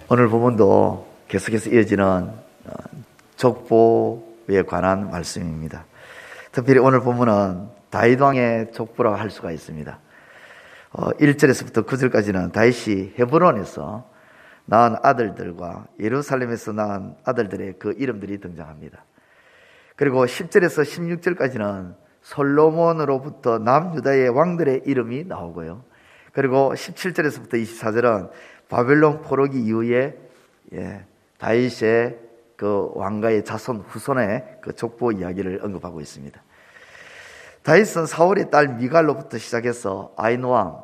오늘 본문도 계속해서 이어지는 족보에 관한 말씀입니다. 특별히 오늘 본문은 다윗 왕의 족보라고 할 수가 있습니다. 1절에서부터 9절까지는 다윗이 헤브론에서 낳은 아들들과 예루살렘에서 낳은 아들들의 그 이름들이 등장합니다. 그리고 10절에서 16절까지는 솔로몬으로부터 남유다의 왕들의 이름이 나오고요. 그리고 17절에서부터 24절은 바벨론 포로기 이후에 다윗의 그 왕가의 자손 후손의 그 족보 이야기를 언급하고 있습니다. 다윗은 사울의 딸 미갈로부터 시작해서 아히노암,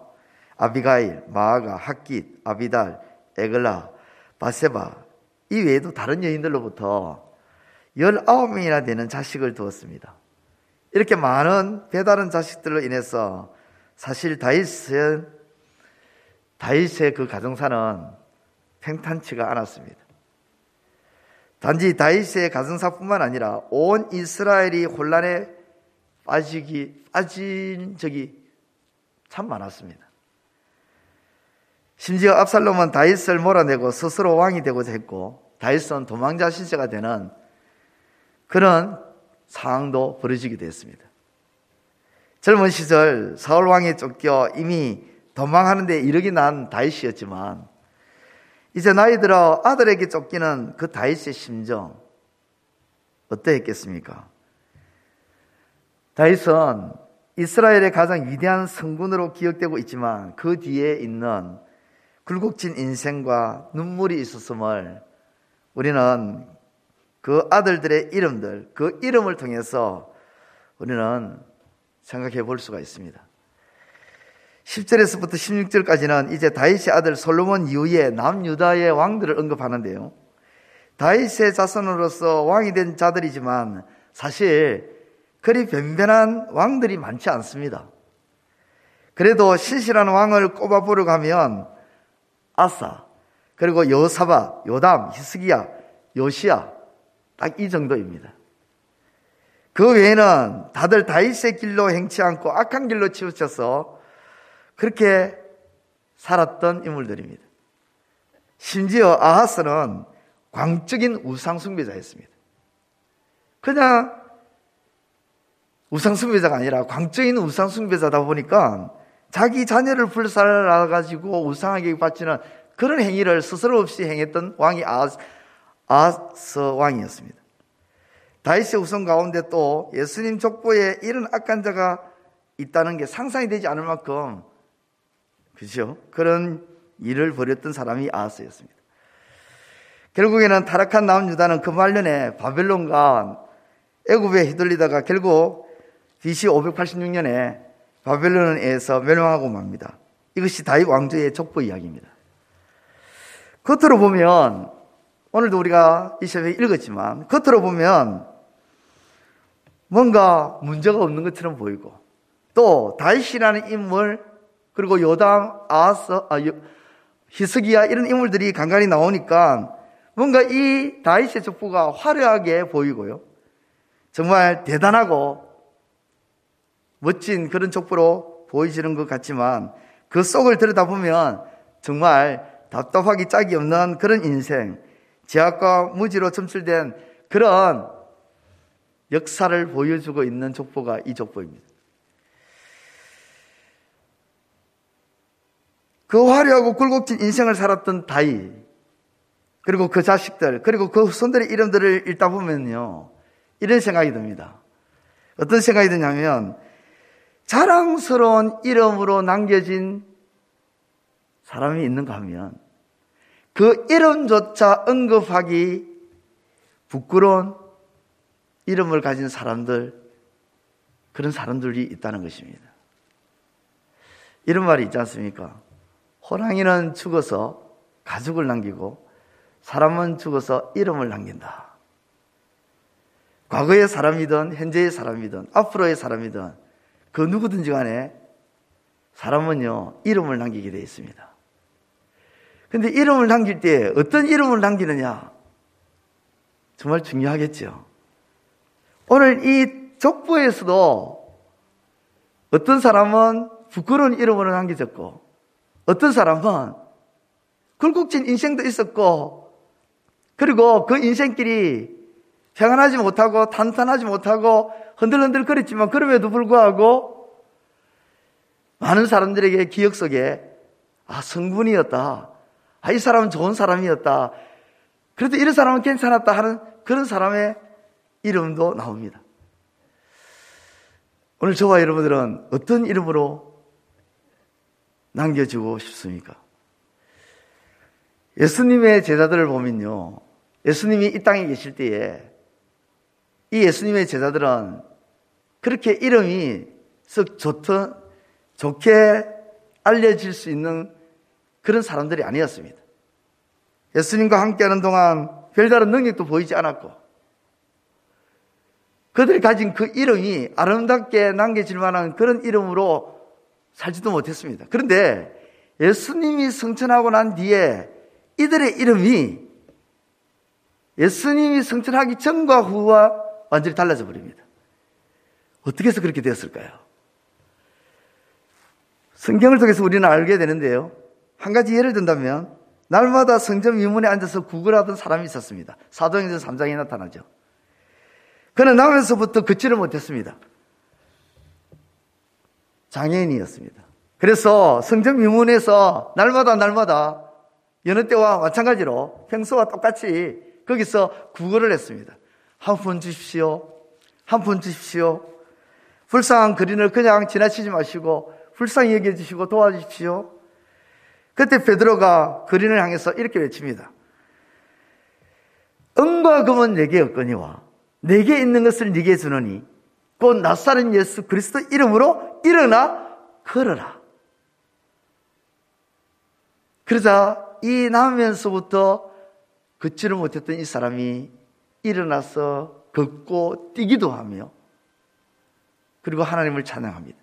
아비가일, 마아가, 핫깃, 아비달, 에글라, 바세바 이 외에도 다른 여인들로부터 19명이나 되는 자식을 두었습니다. 이렇게 많은 배다른 자식들로 인해서 사실 다윗의 그 가정사는 평탄치가 않았습니다. 단지 다윗의 가정사뿐만 아니라 온 이스라엘이 혼란에 빠진 적이 참 많았습니다. 심지어 압살롬은 다윗을 몰아내고 스스로 왕이 되고자 했고, 다윗은 도망자 신세가 되는 그런 상황도 벌어지기도 했습니다. 젊은 시절 사울 왕에 쫓겨 이미 도망하는 데 이르기 난 다윗이었지만, 이제 나이 들어 아들에게 쫓기는 그 다윗의 심정 어떠했겠습니까? 다윗은 이스라엘의 가장 위대한 성군으로 기억되고 있지만 그 뒤에 있는 굴곡진 인생과 눈물이 있었음을 우리는 그 아들들의 이름들, 그 이름을 통해서 우리는 생각해 볼 수가 있습니다. 10절에서부터 16절까지는 이제 다윗의 아들 솔로몬 이후에 남유다의 왕들을 언급하는데요. 다윗의 자손으로서 왕이 된 자들이지만 사실 그리 변변한 왕들이 많지 않습니다. 그래도 신실한 왕을 꼽아보려고 하면 아사, 그리고 여호사밧, 요담, 히스기야, 요시야 딱 이 정도입니다. 그 외에는 다들 다윗의 길로 행치 않고 악한 길로 치우쳐서 그렇게 살았던 인물들입니다. 심지어 아하스는 광적인 우상숭배자였습니다. 그냥 우상숭배자가 아니라 광적인 우상숭배자다 보니까 자기 자녀를 불살라가지고 우상에게 바치는 그런 행위를 스스로 없이 행했던 왕이 아하스 왕이었습니다. 다윗의 후손 가운데 또 예수님 족보에 이런 악한 자가 있다는 게 상상이 되지 않을 만큼 그렇죠? 그런 일을 벌였던 사람이 아하스였습니다. 결국에는 타락한 남유다는 그 말년에 바벨론과 애굽에 휘둘리다가 결국 BC 586년에 바벨론에 의해서 멸망하고 맙니다. 이것이 다윗 왕조의 족보 이야기입니다. 겉으로 보면 오늘도 우리가 이 시험에 읽었지만 겉으로 보면 뭔가 문제가 없는 것처럼 보이고 또 다윗이라는 인물 그리고 요담, 아하스, 히스기야 이런 인물들이 간간히 나오니까 뭔가 이 다윗의 족보가 화려하게 보이고요. 정말 대단하고 멋진 그런 족보로 보이시는 것 같지만 그 속을 들여다보면 정말 답답하기 짝이 없는 그런 인생, 제약과 무지로 점철된 그런 역사를 보여주고 있는 족보가 이 족보입니다. 그 화려하고 굴곡진 인생을 살았던 다윗, 그리고 그 자식들, 그리고 그 후손들의 이름들을 읽다 보면요, 이런 생각이 듭니다. 어떤 생각이 드냐면 자랑스러운 이름으로 남겨진 사람이 있는가 하면 그 이름조차 언급하기 부끄러운 이름을 가진 사람들, 그런 사람들이 있다는 것입니다. 이런 말이 있지 않습니까? 호랑이는 죽어서 가죽을 남기고 사람은 죽어서 이름을 남긴다. 과거의 사람이든 현재의 사람이든 앞으로의 사람이든 그 누구든지 간에 사람은요 이름을 남기게 되어 있습니다. 그런데 이름을 남길 때 어떤 이름을 남기느냐 정말 중요하겠죠. 오늘 이 족보에서도 어떤 사람은 부끄러운 이름으로 남겨졌고 어떤 사람은 굴곡진 인생도 있었고, 그리고 그 인생길이 평안하지 못하고 탄탄하지 못하고 흔들흔들 거렸지만, 그럼에도 불구하고 많은 사람들에게 기억 속에 성분이었다, 이 사람은 좋은 사람이었다, 그래도 이런 사람은 괜찮았다 하는 그런 사람의 이름도 나옵니다. 오늘 저와 여러분들은 어떤 이름으로 남겨주고 싶습니까? 예수님의 제자들을 보면요, 예수님이 이 땅에 계실 때에 이 예수님의 제자들은 그렇게 이름이 썩 좋게 알려질 수 있는 그런 사람들이 아니었습니다. 예수님과 함께하는 동안 별다른 능력도 보이지 않았고, 그들이 가진 그 이름이 아름답게 남겨질 만한 그런 이름으로 살지도 못했습니다. 그런데 예수님이 승천하고 난 뒤에 이들의 이름이 예수님이 승천하기 전과 후와 완전히 달라져 버립니다. 어떻게 해서 그렇게 되었을까요? 성경을 통해서 우리는 알게 되는데요, 한 가지 예를 든다면 날마다 성전 위문에 앉아서 구걸하던 사람이 있었습니다. 사도행전 3장에 나타나죠. 그는 나면서부터 걷지를 못했습니다. 장애인이었습니다. 그래서 성전 위문에서 날마다 여느 때와 마찬가지로 평소와 똑같이 거기서 구걸을 했습니다. 한 푼 주십시오. 한 푼 주십시오. 불쌍한 거린을 그냥 지나치지 마시고 불쌍히 여겨주시고 도와주십시오. 그때 베드로가 거린을 향해서 이렇게 외칩니다. 은과 금은 내게 없거니와 내게 있는 것을 네게 주노니 곧 나사렛 예수 그리스도 이름으로 일어나 걸어라. 그러자 이 나면서부터 걷지를 못했던 이 사람이 일어나서 걷고 뛰기도 하며, 그리고 하나님을 찬양합니다.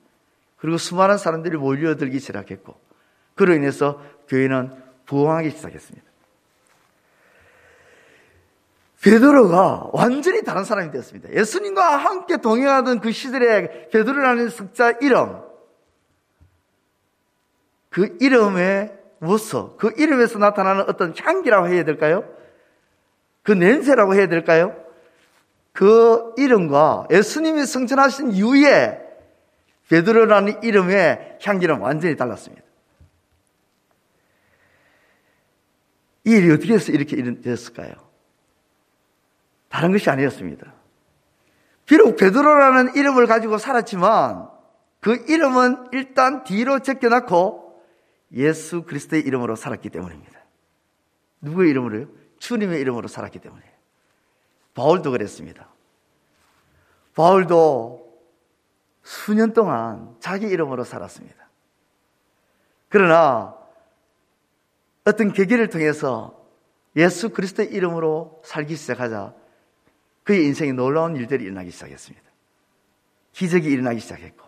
그리고 수많은 사람들이 몰려들기 시작했고, 그로 인해서 교회는 부흥하기 시작했습니다. 베드로가 완전히 다른 사람이 되었습니다. 예수님과 함께 동행하던 그 시절에 베드로라는 석자 이름, 그 이름의 모습, 그 이름에서 나타나는 어떤 향기라고 해야 될까요? 그 냄새라고 해야 될까요? 그 이름과 예수님이 승천하신 이후에 베드로라는 이름의 향기는 완전히 달랐습니다. 이 일이 어떻게 해서 이렇게 되었을까요? 다른 것이 아니었습니다. 비록 베드로라는 이름을 가지고 살았지만 그 이름은 일단 뒤로 제껴놓고 예수 그리스도의 이름으로 살았기 때문입니다. 누구의 이름으로요? 주님의 이름으로 살았기 때문이에요. 바울도 그랬습니다. 바울도 수년 동안 자기 이름으로 살았습니다. 그러나 어떤 계기를 통해서 예수 그리스도의 이름으로 살기 시작하자 그의 인생에 놀라운 일들이 일어나기 시작했습니다. 기적이 일어나기 시작했고,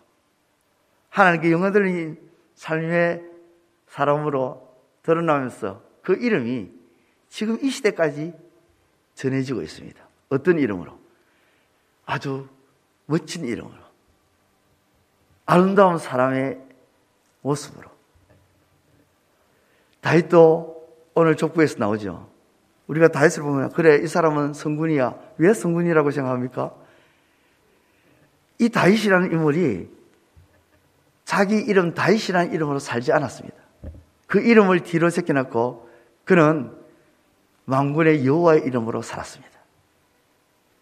하나님께 영광 돌리는 삶의 사람으로 드러나면서 그 이름이 지금 이 시대까지 전해지고 있습니다. 어떤 이름으로? 아주 멋진 이름으로, 아름다운 사람의 모습으로. 다윗도 오늘 족보에서 나오죠. 우리가 다윗을 보면 그래, 이 사람은 성군이야. 왜 성군이라고 생각합니까? 이 다윗이라는 인물이 자기 이름 다윗이라는 이름으로 살지 않았습니다. 그 이름을 뒤로 제껴놓고 그는 만군의 여호와의 이름으로 살았습니다.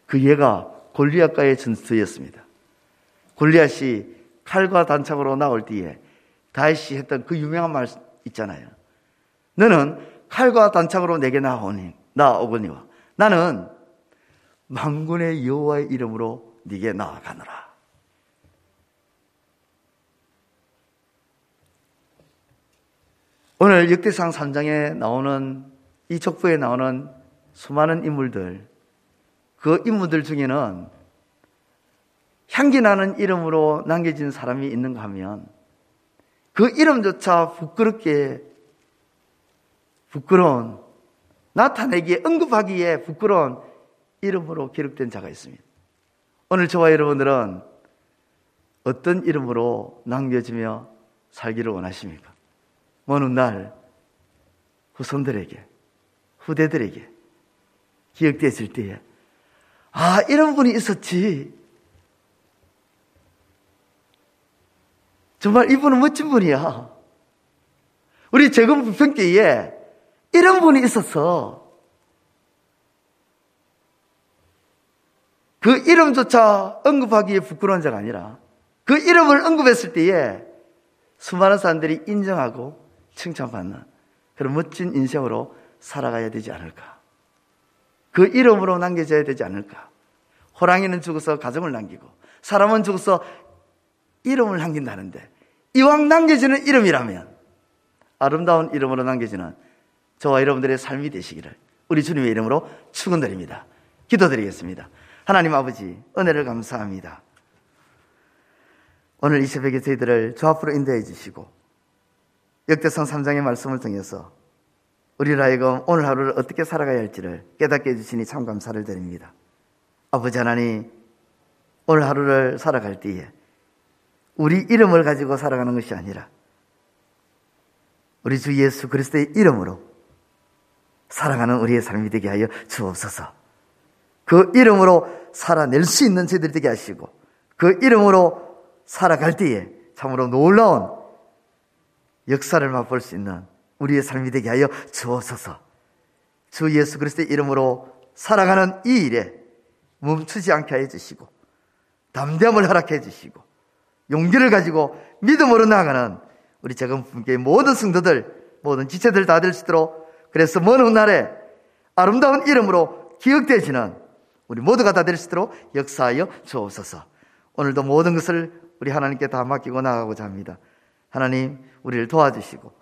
그 예가 골리앗과의 전투였습니다. 골리앗이 칼과 단창으로 나올 때에 다윗이 했던 그 유명한 말 있잖아요. 너는 칼과 단창으로 내게 나아오거니와 나는 만군의 여호와의 이름으로 네게 나아가노라. 오늘 역대상 3장에 나오는 이 족보에 나오는 수많은 인물들, 그 인물들 중에는 향기나는 이름으로 남겨진 사람이 있는가 하면 그 이름조차 부끄러운, 나타내기에, 언급하기에 부끄러운 이름으로 기록된 자가 있습니다. 오늘 저와 여러분들은 어떤 이름으로 남겨지며 살기를 원하십니까? 먼 훗날 후손들에게, 후대들에게 기억되었을 때에 아, 이런 분이 있었지. 정말 이분은 멋진 분이야. 우리 재건 부평교회에 이런 분이 있었어. 그 이름조차 언급하기에 부끄러운 자가 아니라 그 이름을 언급했을 때에 수많은 사람들이 인정하고 칭찬받는 그런 멋진 인생으로 살아가야 되지 않을까. 그 이름으로 남겨져야 되지 않을까. 호랑이는 죽어서 가정을 남기고 사람은 죽어서 이름을 남긴다는데 이왕 남겨지는 이름이라면 아름다운 이름으로 남겨지는 저와 여러분들의 삶이 되시기를 우리 주님의 이름으로 축원드립니다. 기도드리겠습니다. 하나님 아버지, 은혜를 감사합니다. 오늘 이 새벽에 저희들을 주 앞으로 인도해 주시고 역대상 3장의 말씀을 통해서 우리를 하여금 오늘 하루를 어떻게 살아가야 할지를 깨닫게 해주시니 참 감사를 드립니다. 아버지 하나님, 오늘 하루를 살아갈 때에 우리 이름을 가지고 살아가는 것이 아니라 우리 주 예수 그리스도의 이름으로 살아가는 우리의 삶이 되게 하여 주옵소서. 그 이름으로 살아낼 수 있는 저희들이 되게 하시고 그 이름으로 살아갈 때에 참으로 놀라운 역사를 맛볼 수 있는 우리의 삶이 되게 하여 주옵소서. 주 예수 그리스도의 이름으로 살아가는 이 일에 멈추지 않게 해 주시고 담대함을 허락해 주시고 용기를 가지고 믿음으로 나아가는 우리 재건부흥교회 모든 성도들, 모든 지체들 다 될 수 있도록 그래서 먼 훗날에 아름다운 이름으로 기억되시는 우리 모두가 다 될 수 있도록 역사하여 주옵소서. 오늘도 모든 것을 우리 하나님께 다 맡기고 나아가고자 합니다. 하나님, 우리를 도와주시고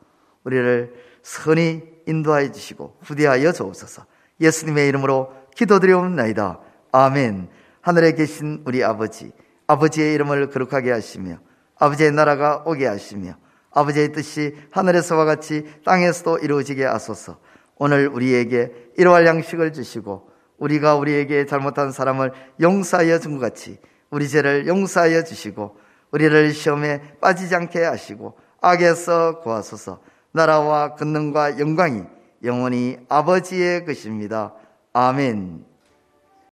우리를 선히 인도하여 주시고 후대하여 주옵소서. 예수님의 이름으로 기도드리옵나이다. 아멘. 하늘에 계신 우리 아버지, 아버지의 이름을 거룩하게 하시며 아버지의 나라가 오게 하시며 아버지의 뜻이 하늘에서와 같이 땅에서도 이루어지게 하소서. 오늘 우리에게 일용할 양식을 주시고 우리가 우리에게 잘못한 사람을 용서하여 준 것 같이 우리 죄를 용서하여 주시고 우리를 시험에 빠지지 않게 하시고 악에서 구하소서. 나라와 권능과 영광이 영원히 아버지의 것입니다. 아멘.